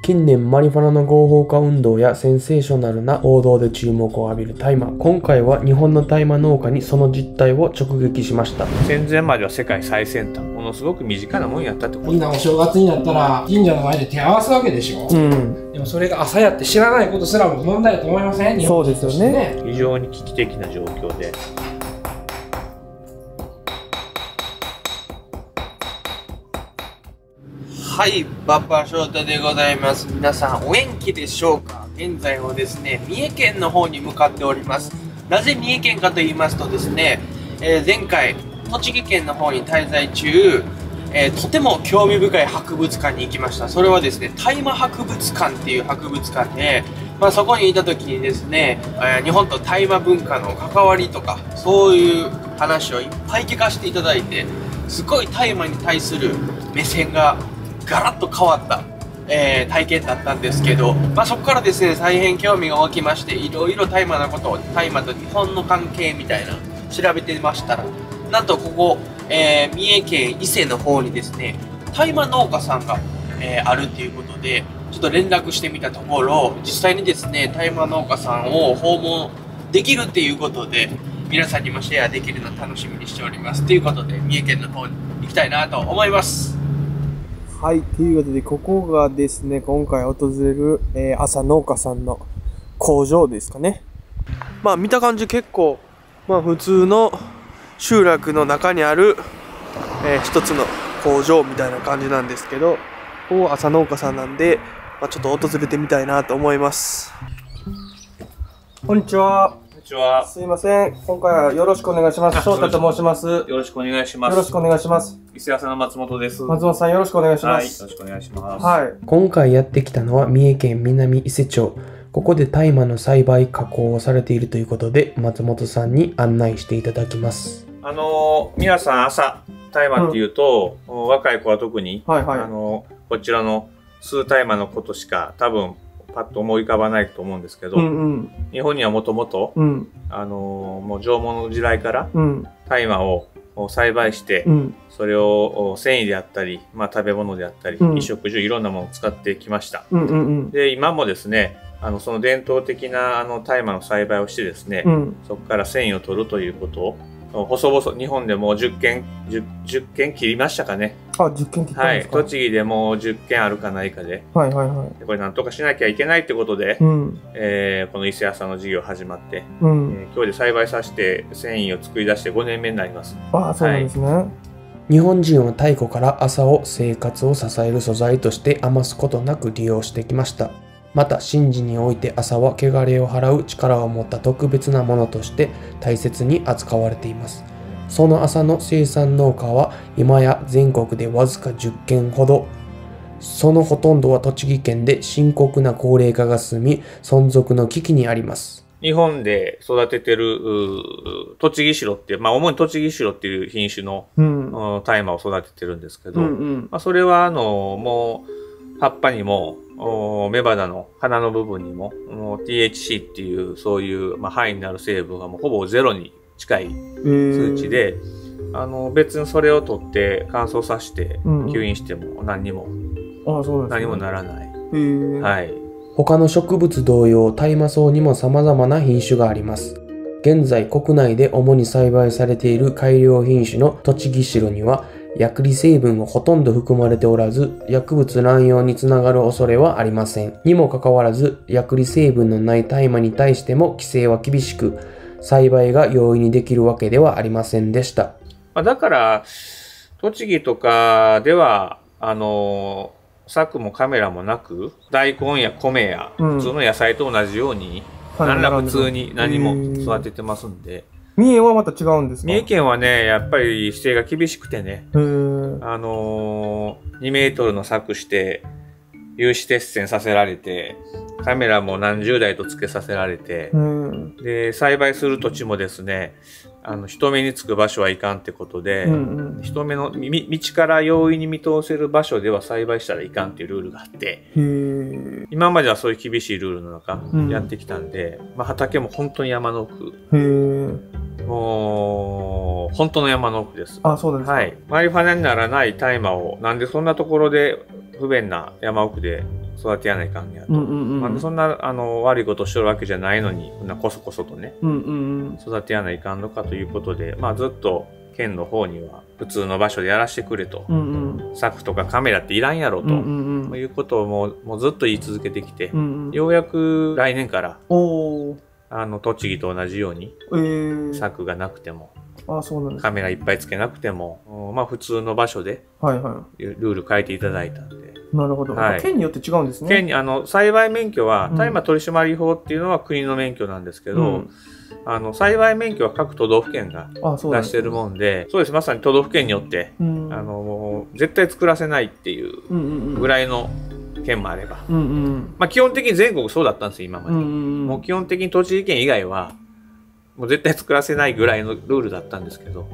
近年マリファナの合法化運動やセンセーショナルな報道で注目を浴びる大麻。今回は日本の大麻農家にその実態を直撃しました。戦前までは世界最先端、ものすごく身近なもんやったってこと。みんなお正月になったら神社の前で手合わすわけでしょ。でもそれが朝やって知らないことすらも問題だと思いません？そうですよね。非常に危機的な状況で。はい、バッパー翔太でございます。皆さんお元気でしょうか？現在はですね、三重県の方に向かっております。なぜ三重県かと言いますとですね、前回栃木県の方に滞在中、とても興味深い博物館に行きました。それはですね、大麻博物館っていう博物館で、そこにいた時にですね、日本と大麻文化の関わりとかそういう話をいっぱい聞かせていただいて、すごい大麻に対する目線がガラッと変わった、体験だったんですけど、そこからですね、大変興味が湧きまして、いろいろ大麻のことを、大麻と日本の関係みたいな調べてましたら、なんとここ、三重県伊勢の方にですね、大麻農家さんが、あるっていうことで、ちょっと連絡してみたところ、実際にですね、大麻農家さんを訪問できるっていうことで、皆さんにもシェアできるのを楽しみにしております。ということで、三重県の方に行きたいなと思います。はい、ということで、ここがですね、今回訪れる、朝農家さんの工場ですかね。見た感じ結構、普通の集落の中にある、一つの工場みたいな感じなんですけど、ここ朝農家さんなんで、ちょっと訪れてみたいなと思います。こんにちは。こんにちは。すいません。今回はよろしくお願いします。翔太と申します。よよろしくお願いします。ろしくお願いします。伊勢朝の松本です。松本さんよろしくお願いしまはい、よす。ろしくお願いします。はい。今回やってきたのは三重県南伊勢町。ここで大麻の栽培加工をされているということで、松本さんに案内していただきます。皆さん朝、大麻っていうと、若い子は特に、はいはい。こちらの吸う大麻のことしか多分パッと思い浮かばないと思うんですけど、日本にはもともと、もう縄文の時代から大麻を栽培して、それを繊維であったり、食べ物であったり、衣食住いろんなものを使ってきました。で、今もですね、その伝統的な大麻の栽培をしてですね、そこから繊維を取るということを、細々、日本でもう10件切りましたかね。10件切ったんですか？はい。栃木でもう10件あるかないかで。はいはいはい。これなんとかしなきゃいけないってことで、この伊勢朝の事業始まって、今日で栽培させて繊維を作り出して5年目になります。そうなんですね。日本人は太古から麻を生活を支える素材として余すことなく利用してきました。また神事において麻は汚れを払う力を持った特別なものとして大切に扱われています。その麻の生産農家は今や全国でわずか10軒ほど。そのほとんどは栃木県で深刻な高齢化が進み、存続の危機にあります。日本で育ててる栃木白っていう、主に栃木白っていう品種の大麻を育ててるんですけど、それはもう葉っぱにも雌花の花の部分にもTHC っていうそういう範囲になる成分がもうほぼゼロに近い数値で、別にそれを取って乾燥させて吸引しても何にもならない。はい。他の植物同様、大麻草にも様々な品種があります。現在国内で主に栽培されている改良品種の栃木白には薬理成分がほとんど含まれておらず、薬物乱用につながる恐れはありません。にもかかわらず、薬理成分のない大麻に対しても規制は厳しく、栽培が容易にできるわけではありませんでした。だから、栃木とかでは、柵もカメラもなく、大根や米や普通の野菜と同じように、何ら普通に何も育ててますんで。三重はまた違うんですか？三重県はね、やっぱり規制が厳しくてね、2メートルの柵して、有刺鉄線させられて、カメラも何十台とつけさせられて、で、栽培する土地もですね、人目につく場所はいかんってことで、人目の道から容易に見通せる場所では栽培したらいかんっていうルールがあって、今まではそういう厳しいルールの中やってきたんで、畑も本当に山の奥。もう、本当の山の奥です。そうですか。はい。マリファナにならない大麻を、なんでそんなところで不便な山奥で育てやないかんねやと。そんな悪いことしとるわけじゃないのに、こんなこそこそとね、育てやないかんのかということで、ずっと県の方には普通の場所でやらせてくれと、柵とかカメラっていらんやろと、いうことをもうずっと言い続けてきて、ようやく来年から栃木と同じように、柵がなくてもカメラいっぱいつけなくても、普通の場所でルール変えていただいたんで。なるほど。県によって違うんですね。県に栽培免許は大麻取締法っていうのは国の免許なんですけど、栽培免許は各都道府県が出してるもんで、そうです、まさに都道府県によって、絶対作らせないっていうぐらいの県もあれば、基本的に全国そうだったんですよ、今まで。もう基本的に栃木県以外は、もう絶対作らせないぐらいのルールだったんですけど、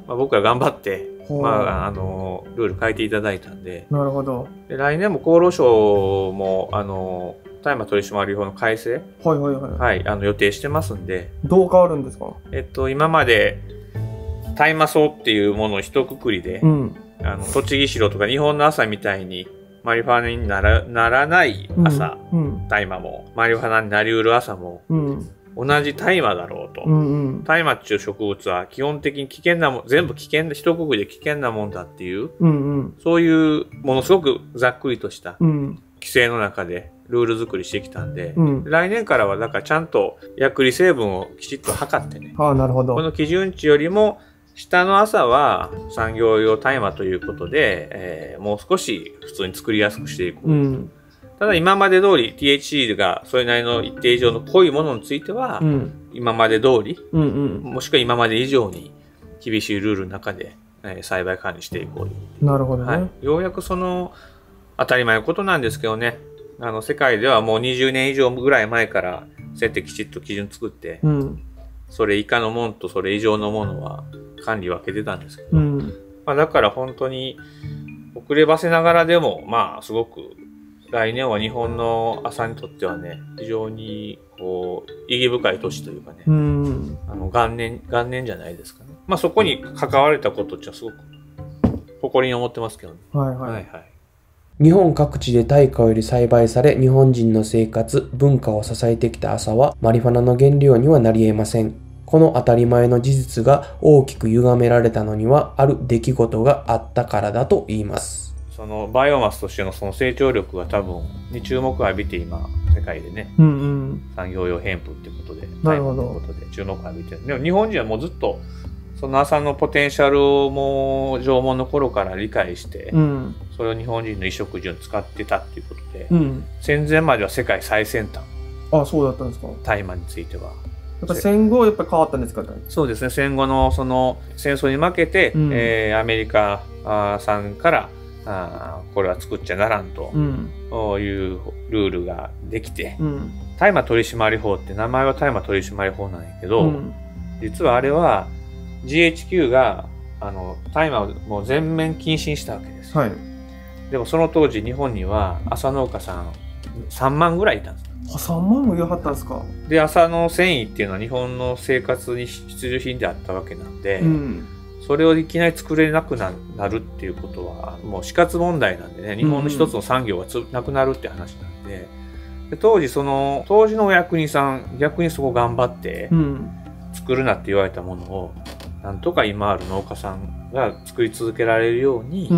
僕ら頑張って、ルール変えていただいたんで、なるほど。で来年も厚労省も、大麻取締法の改正、予定してますんで。どう変わるんですか？今まで、大麻草っていうものを一括りで、栃木城とか日本の朝みたいに、マリファナにならない朝、大麻も、マリファナになりうる朝も、同じ大麻だろうと。大麻っていう植物は基本的に危険なもん、全部危険で、一括りで危険なもんだっていう、そういうものすごくざっくりとした規制の中でルール作りしてきたんで、来年からはだからちゃんと薬理成分をきちっと測ってね。なるほど。この基準値よりも下の朝は産業用大麻ということで、もう少し普通に作りやすくしていく。ただ今まで通り THC がそれなりの一定以上の濃いものについては、今まで通り、もしくは今まで以上に厳しいルールの中で、栽培管理していこう。なるほどね。ようやくその当たり前のことなんですけどね、世界ではもう20年以上ぐらい前からそうやってきちっと基準作って、それ以下のものとそれ以上のものは管理分けてたんですけど、だから本当に遅ればせながらでも、すごく来年は日本の朝にとってはね、非常に意義深い年というかね、元年じゃないですかね。そこに関われたことってすごく誇りに思ってますけどね。日本各地で大麻より栽培され、日本人の生活、文化を支えてきた麻は、マリファナの原料にはなり得ません。この当たり前の事実が大きく歪められたのには、ある出来事があったからだと言います。そのバイオマスとしてのその成長力が多分に注目を浴びて今世界でね、産業用ヘンプってことで、なるほど。ことで注目を浴びてる。でも日本人はもうずっとその麻のポテンシャルをもう縄文の頃から理解して、それを日本人の衣食住に使ってたっていうことで、戦前までは世界最先端。そうだったんですか。大麻については。やっぱ戦後やっぱ変わったんですか？そうですね。戦後のその戦争に負けて、アメリカさんからこれは作っちゃならんというルールができて、大麻取締法って名前は大麻取締法なんやけど、実はあれは GHQ が大麻をもう全面禁止にしたわけですよ。でもその当時日本には麻農家さん3万ぐらいいたんです。3万もいらはったんですか。で、麻の繊維っていうのは日本の生活に必需品であったわけなんで、それをいきなり作れなくなるっていうことはもう死活問題なんでね、日本の一つの産業がなくなるって話なんで、当時のお役人さん逆にそこ頑張って作るなって言われたものをなんとか今ある農家さんが作り続けられるように、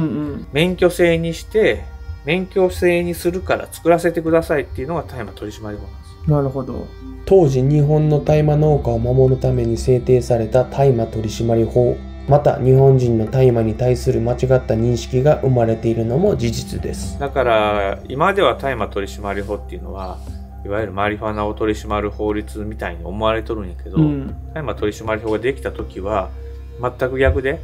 免許制にして免許制にするから作らせてくださいっていうのが大麻取締法なんです。なるほど。当時日本の大麻農家を守るために制定された大麻取締法、また日本人の大麻に対する間違った認識が生まれているのも事実です。だから今では大麻取締法っていうのはいわゆるマリファナを取り締まる法律みたいに思われとるんやけど、大麻取締法ができた時は全く逆で、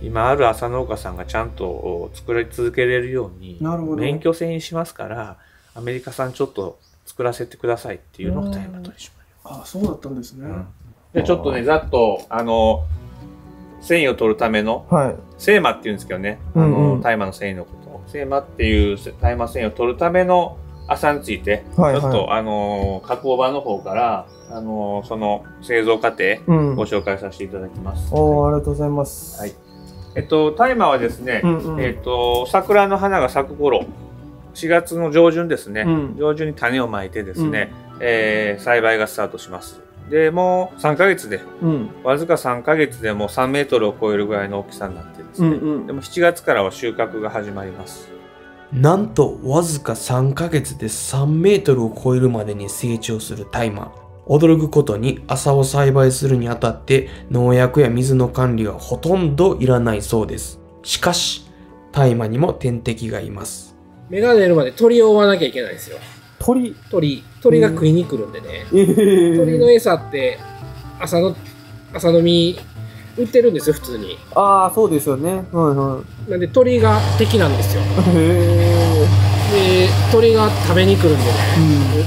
今ある朝農家さんがちゃんと作り続けれるように免許制にしますから、アメリカ産ちょっと作らせてくださいっていうのが大麻取締法。そうだったんですね。でちょっとねざっと繊維を取るための、精麻っていうんですけどね、大麻の繊維のことを精麻っていう大麻繊維を取るための麻について、ちょっと加工場の方からその製造過程ご紹介させていただきます。ありがとうございます。大麻はですね、桜の花が咲く頃4月の上旬ですね、上旬に種をまいてですね、栽培がスタートします。で、もう3ヶ月で、わずか3ヶ月でもう3メートルを超えるぐらいの大きさになってですね、でも7月からは収穫が始まります。なんとわずか3ヶ月で3メートルを超えるまでに成長する大麻。驚くことに麻を栽培するにあたって農薬や水の管理はほとんどいらないそうです。しかし、大麻にも天敵がいます。芽が出るまで鳥を追わなきゃいけないんですよ。鳥が食いに来るんでね。鳥の餌って麻の実売ってるんですよ、普通に。ああ、そうですよね。なんで鳥が敵なんですよ。で、鳥が食べに来るんでね、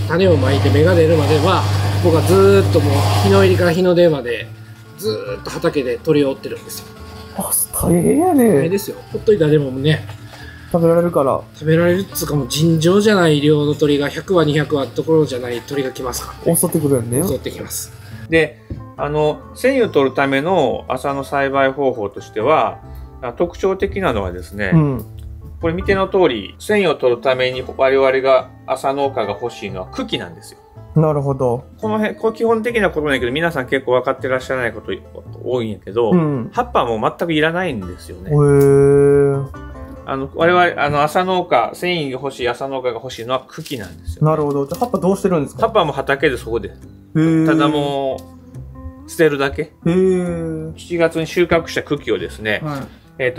種をまいて芽が出るまでは、僕はずーっともう日の入りから日の出までずーっと畑で鳥を追ってるんですよ。大変やね。大変ですよ。ほっといたらでもね、食べられるから。食べられるっつうかもう尋常じゃない量の鳥が100羽200羽どころじゃない鳥が来ますから、襲ってくるやんね。襲ってきます。で、繊維を取るための麻の栽培方法としては、特徴的なのはですね、これ見ての通り、繊維を取るために我々が麻農家が欲しいのは茎なんですよ。なるほど。これ基本的なことなんだけど、皆さん結構分かってらっしゃらないこと多いんやけど、葉っぱはもう全くいらないんですよね。我々、麻農家、繊維が欲しい麻農家が欲しいのは茎なんですよ。なるほど。じゃあ葉っぱどうしてるんですか？葉っぱはもう畑でそこで。ただもう、捨てるだけ。7月に収穫した茎をですね、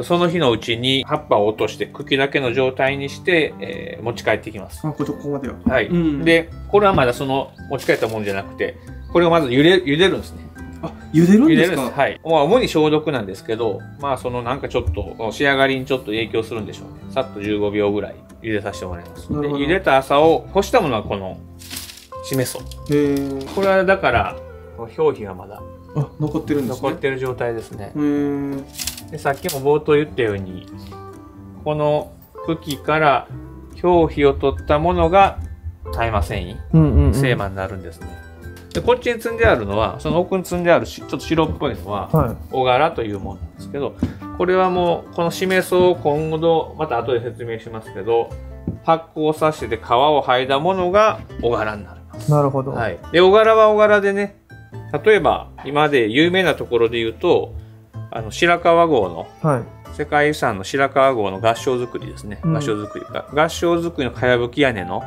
その日のうちに葉っぱを落として茎だけの状態にして、持ち帰ってきます。ここまでは。はい。で、これはまだその持ち帰ったものじゃなくて、これをまず茹でるんですね。茹でるんですか？はい。主に消毒なんですけど、まあなんかちょっと仕上がりにちょっと影響するんでしょうね。さっと15秒ぐらい茹でさせてもらいます。で、茹でた麻を干したものはこのしめそ。これはだから表皮がまだ残ってるんですね。残ってる状態ですね。で、さっきも冒頭言ったように、この茎から表皮を取ったものが大麻繊維、精麻になるんですね。で、こっちに積んであるのは、その奥に積んであるちょっと白っぽいのは、おがらというものなんですけど、これはもう、このしめそを今度、また後で説明しますけど、発酵させて皮を剥いだものがおがらになります。なるほど。はい。で、おがらはおがらでね、例えば、今で有名なところで言うと、白川郷の、世界遺産の白川郷の合掌造りですね。合掌造りのかやぶき屋根の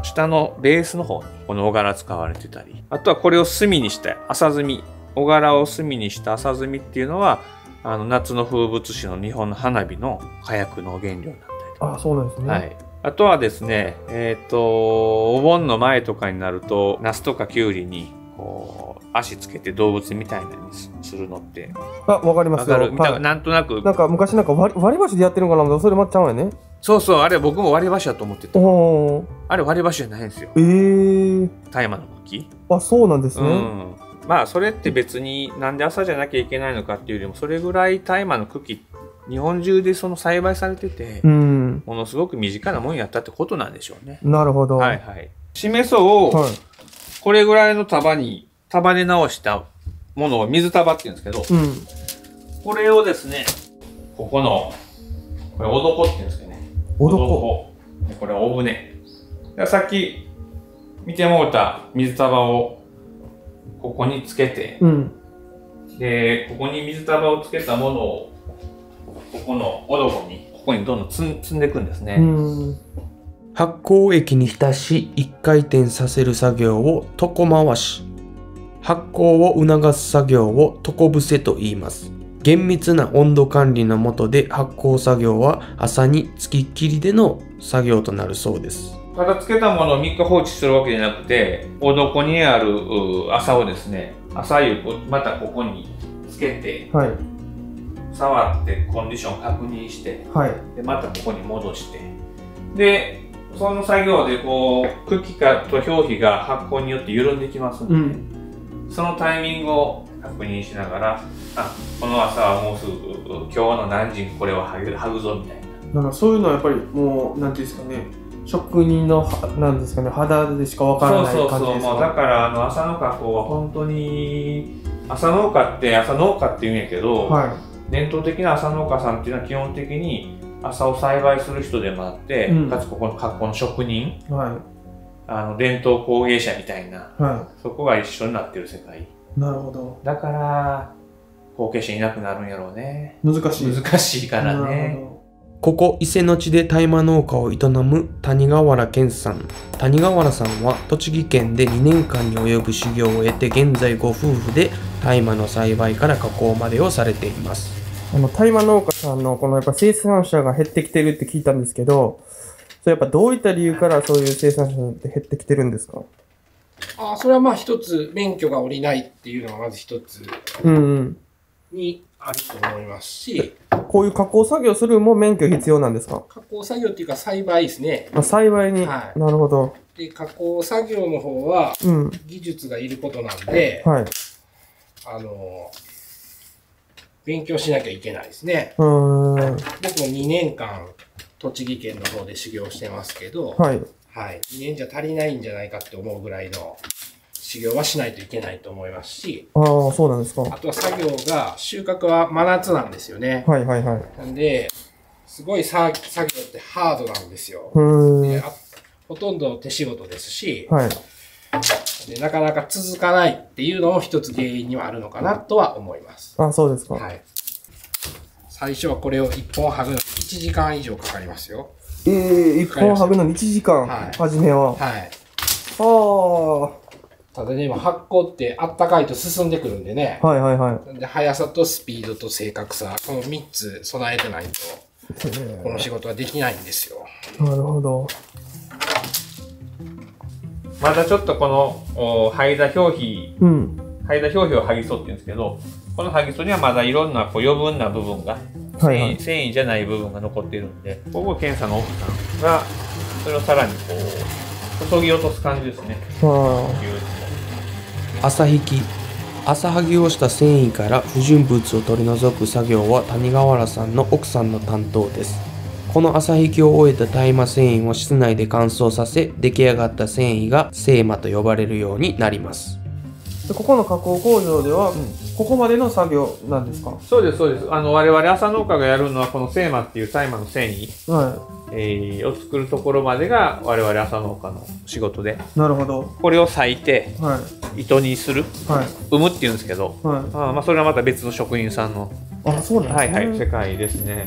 下のベースの方にこのおがら使われてたり、あとはこれを炭にした麻炭、おがらを炭にした麻炭っていうのは夏の風物詩の日本の花火の火薬の原料になったりとか。そうなんですね。はい。あとはですね、お盆の前とかになるとナスとかキュウリにこう足つけて動物みたいなにするのってわかりますよ。なんとなくなんか昔割り箸でやってるのかな、それまっちゃうんやね。そう、あれ僕も割り箸だと思ってた。あれ割り箸じゃないんですよ。大麻の茎。そうなんですね。まあそれって別になんで朝じゃなきゃいけないのかっていうよりも、それぐらい大麻の茎日本中で栽培されてて、ものすごく身近なもんやったってことなんでしょうね。なるほど。しめそをこれぐらいの束に束ね直したものを水束って言うんですけど、これをですね、これおどこって言うんですけどね。おどこ。これはお船。さっき見てもらった水束をここにつけて、で、ここに水束をつけたものをここのおどこにどんどん積んでいくんですね。発酵液に浸し1回転させる作業を床回し、発酵を促す作業を床伏せと言います。厳密な温度管理の下で発酵作業は朝につきっきりでの作業となるそうです。ただつけたものを3日放置するわけじゃなくて、お床にある麻をですね、朝湯をまたここにつけて、触ってコンディションを確認して、でまたここに戻して、でその作業で茎と表皮が発酵によって緩んできますので、そのタイミングを確認しながら、この朝はもうすぐ今日の何時にこれを剥ぐぞみたいな。なんかそういうのはやっぱりもうなんていうんですかね、職人のなんですかね、肌でしかわからない感じですか。だから麻の加工は本当に麻農家って言うんやけど、伝統的な麻農家さんっていうのは基本的に麻を栽培する人でもあって、かつここの格好の職人、伝統工芸者みたいな、そこが一緒になってる世界。なるほど。だから後継者いなくなるんやろうね。難しいからね。ここ伊勢の地で大麻農家を営む谷川原健さん。谷川原さんは栃木県で2年間に及ぶ修行を得て、現在ご夫婦で大麻の栽培から加工までをされています。大麻農家さんのこのやっぱ生産者が減ってきてるって聞いたんですけど、それやっぱどういった理由からそういう生産者って減ってきてるんですか？それはまあ一つ、免許が下りないっていうのがまず一つにあると思いますし、こういう加工作業するも免許必要なんですか？加工作業っていうか栽培ですね。栽培に、なるほど。で、加工作業の方は、技術がいることなんで、勉強しなきゃいけないですね。僕も2年間、栃木県の方で修行してますけど、2年じゃ足りないんじゃないかって思うぐらいの修行はしないといけないと思いますし、そうなんですか。あとは作業が、収穫は真夏なんですよね。なんで、すごい作業ってハードなんですよ。でほとんど手仕事ですし、で、なかなか続かないっていうのも一つ原因にはあるのかなとは思います。そうですか。最初はこれを1本剥ぐのに1時間以上かかりますよ。1本剥ぐのに1時間、初めは。ただね、今発酵ってあったかいと進んでくるんでね。で、速さとスピードと正確さ、この3つ備えてないと、この仕事はできないんですよ。なるほど。まだちょっとこの剥いだ表皮、剥いだ表皮を剥ぎそって言うんですけど、この剥ぎそにはまだいろんな余分な部分が、繊維じゃない部分が残っているんで、ここ検査の奥さんがそれをさらに注ぎ落とす感じですね。麻引き。麻剥ぎをした繊維から不純物を取り除く作業は谷川原さんの奥さんの担当です。この麻引きを終えた大麻繊維を室内で乾燥させ、出来上がった繊維が精麻と呼ばれるようになります。ここの加工工場では、ここまでの作業なんですか？そうです、そうです。我々麻農家がやるのは、この精麻っていう大麻の繊維、を作るところまでが我々麻農家の仕事で。なるほど。これを裂いて、糸にする、産むっていうんですけど、それはまた別の職人さんの、そうなんですね。世界ですね。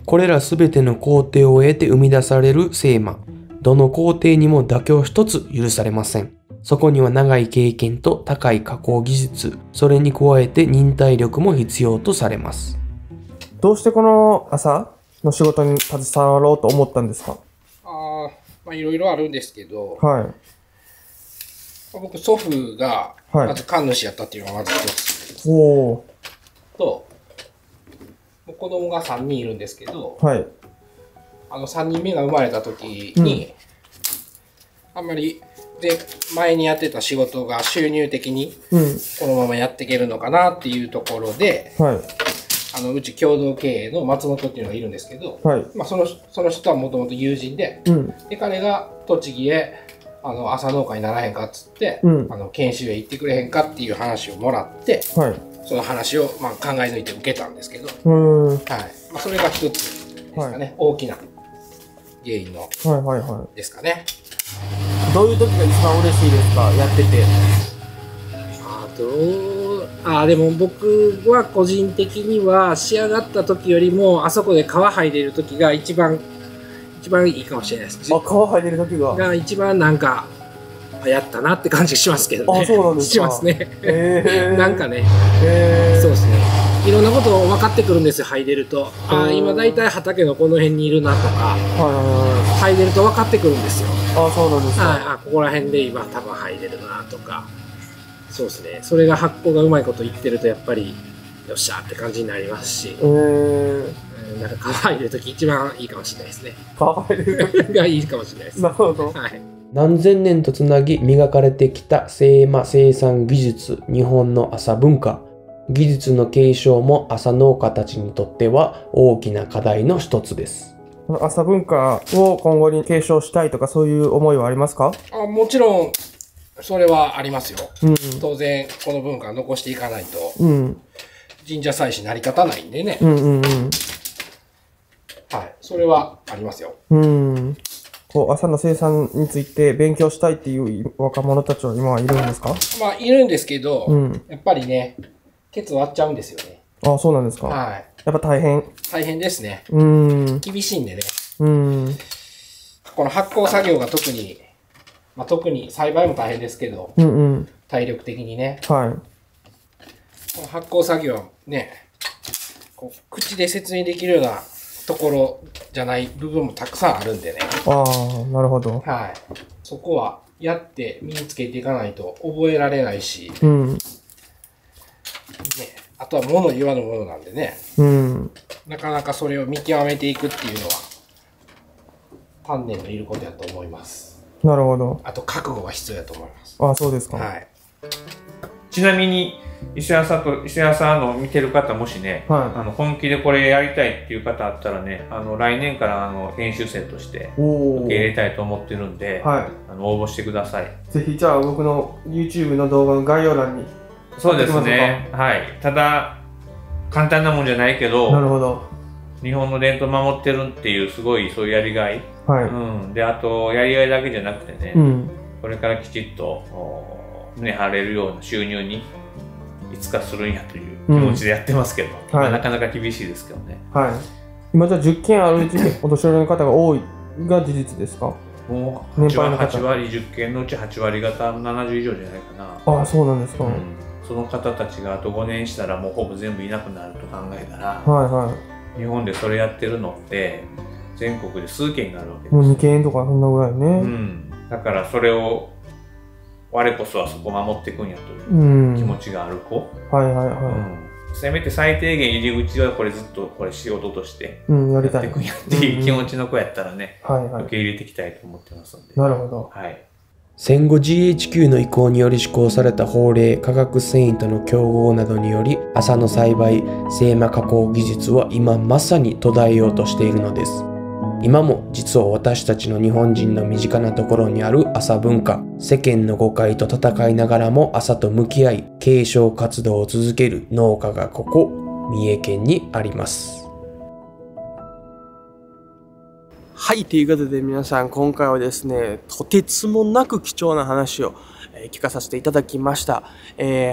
これらすべての工程を経て生み出される精麻。どの工程にも妥協一つ許されません。そこには長い経験と高い加工技術、それに加えて忍耐力も必要とされます。どうしてこの麻の仕事に携わろうと思ったんですか？いろいろあるんですけど、僕祖父がまず神主やったっていうのがまず一つと、子供が3人いるんですけど、3人目が生まれた時に、あんまりで前にやってた仕事が収入的にこのままやっていけるのかなっていうところで、うち共同経営の松本っていうのがいるんですけど、その人はもともと友人で、で彼が栃木へ麻農家にならへんかっつって、研修へ行ってくれへんかっていう話をもらって、その話を考え抜いて受けたんですけど、それが一つですかね、大きな原因のですかね。どういう時が一番嬉しいですか、やってて？でも僕は個人的には仕上がった時よりもあそこで皮剥いでる時が一番いいかもしれないです。皮剥いでる時が一番なんかやったなって感じしますけどね。そうなんですか。しますね。なんかね、そうですね。いろんなことを分かってくるんですよ、剥いでると。今だいたい畑のこの辺にいるなとか、剥いでると分かってくるんですよ。そうなんですか。ここら辺で今多分剥いでるなとか。そうですね。それが発酵がうまいこと言ってるとやっぱりよっしゃーって感じになりますし、なんか皮剥いでるとき一番いいかもしれないですね。皮剥いでるときがいいかもしれないです。なるほど。何千年とつなぎ磨かれてきた精麻生産技術、日本の麻文化。技術の継承も麻農家たちにとっては大きな課題の一つです。麻文化を今後に継承したいとかそういう思いはありますか？もちろんそれはありますよ。当然この文化を残していかないと、神社祭祀成り立たないんでね。はい。それはありますよ。こう、朝の生産について勉強したいっていう若者たちは今はいるんですか？まあ、いるんですけど、やっぱりね、ケツ割っちゃうんですよね。ああ、そうなんですか。はい。やっぱ大変。大変ですね。厳しいんでね。この発酵作業が特に、まあ、特に栽培も大変ですけど、体力的にね。はい。この発酵作業はね、こう口で説明できるようなところじゃない部分もたくさんあるんでね。ああ、なるほど。はい。そこはやって身につけていかないと覚えられないし、ね、あとは物言わぬものなんでね、なかなかそれを見極めていくっていうのは、鍛錬のいることやと思います。なるほど。あと覚悟が必要だと思います。ああ、そうですか。はい。ちなみに、伊勢朝の見てる方もしね、本気でこれやりたいっていう方あったらね、来年から研修生として受け入れたいと思ってるんで、応募してください。ぜひ、じゃあ僕の YouTube の動画の概要欄に。そうですね。はい。ただ、簡単なもんじゃないけど、なるほど。日本の伝統守ってるっていうすごいそういうやりがい。で、あと、やりがいだけじゃなくてね、これからきちっと胸張れるような収入にいつかするんやという気持ちでやってますけど、なかなか厳しいですけどね。はい。今じゃあ10件あるうちにお年寄りの方が多いが事実ですか？もう8割、10件のうち8割方70以上じゃないかな。ああ、そうなんですか。その方たちがあと5年したらもうほぼ全部いなくなると考えたら、日本でそれやってるのって全国で数件になるわけです。もう2件とかそんなぐらいね。だからそれを我こそはそこ守っていくんやという気持ちがある子、せめて最低限入り口はこれずっとこれ仕事としてやっていくんやっていう気持ちの子やったらね、受け入れていきたいと思ってますので。なるほど。戦後 GHQ の意向により施行された法令、化学繊維との競合などにより、麻の栽培、精麻加工技術は今まさに途絶えようとしているのです。今も実は私たちの日本人の身近なところにある麻文化、世間の誤解と戦いながらも麻と向き合い、継承活動を続ける農家がここ、三重県にあります。はい、ということで皆さん、今回はですね、とてつもなく貴重な話を聞かさせていただきました。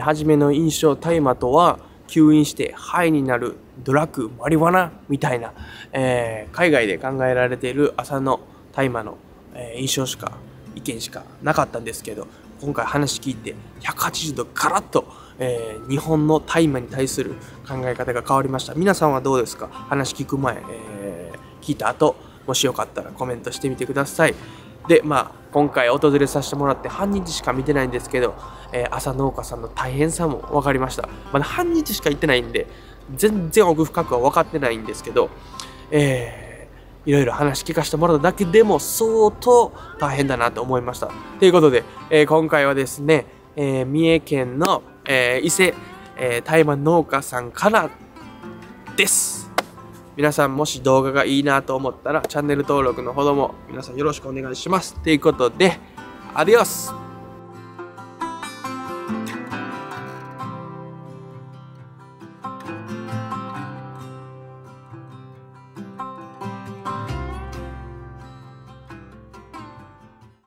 初めの印象、大麻とは吸引してハイになるドラッグ、マリファナみたいな、海外で考えられている麻の大麻の、印象しか、意見しかなかったんですけど、今回話聞いて180度ガラッと、日本の大麻に対する考え方が変わりました。皆さんはどうですか？話聞く前、聞いた後、もしよかったらコメントしてみてください。で、今回訪れさせてもらって半日しか見てないんですけど、麻農家さんの大変さも分かりました。まだ半日しか行ってないんで、全然奥深くは分かってないんですけど、いろいろ話聞かせてもらっただけでも相当大変だなと思いました。ということで、今回はですね、三重県の、伊勢、大麻農家さんからです。皆さんもし動画がいいなと思ったらチャンネル登録のほども皆さんよろしくお願いします。ということで、アディオス。